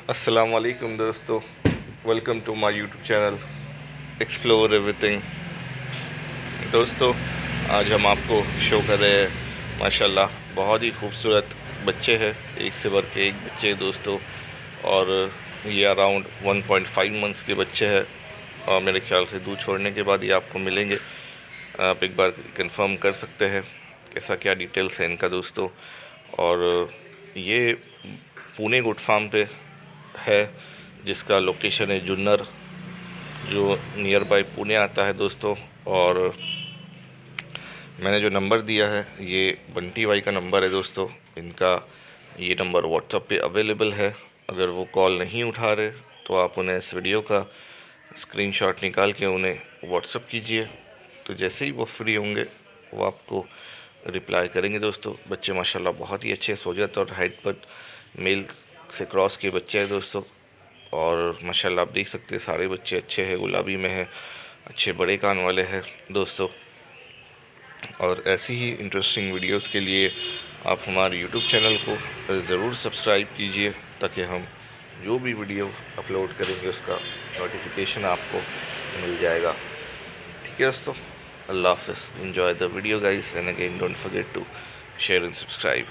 अस्सलाम वालेकुम दोस्तों, welcome to my YouTube channel explore everything. दोस्तों, आज हम आपको शो कर रहे हैं माशाल्लाह बहुत ही खूबसूरत बच्चे हैं, एक से बढ़ के एक बच्चे हैं दोस्तों। और ये अराउंड 1.5 मंथ्स के बच्चे हैं और मेरे ख्याल से दूध छोड़ने के बाद ये आपको मिलेंगे। आप एक बार कंफर्म कर सकते हैं कैसा क्या डिटेल्स है इनका दोस्तों। और ये पुणे गुड फार्म पे है, जिसका लोकेशन है जुन्नर, जो नियर बाय पुणे आता है दोस्तों। और मैंने जो नंबर दिया है ये बंटी भाई का नंबर है दोस्तों। इनका ये नंबर व्हाट्सएप पे अवेलेबल है। अगर वो कॉल नहीं उठा रहे तो आप उन्हें इस वीडियो का स्क्रीनशॉट निकाल के उन्हें व्हाट्सएप कीजिए, तो जैसे ही वो फ्री होंगे वो आपको रिप्लाई करेंगे दोस्तों। बच्चे माशाल्लाह बहुत ही अच्छे सोजत और हाइट पर मेल से क्रॉस के बच्चे हैं दोस्तों। और माशाल्लाह आप देख सकते हैं सारे बच्चे अच्छे हैं, गुलाबी में हैं, अच्छे बड़े कान वाले हैं दोस्तों। और ऐसी ही इंटरेस्टिंग वीडियोस के लिए आप हमारे यूट्यूब चैनल को ज़रूर सब्सक्राइब कीजिए, ताकि हम जो भी वीडियो अपलोड करेंगे उसका नोटिफिकेशन आपको मिल जाएगा। ठीक है दोस्तों, अल्लाह हाफ़िज़। Enjoy the video guys, and again don't forget to share and subscribe.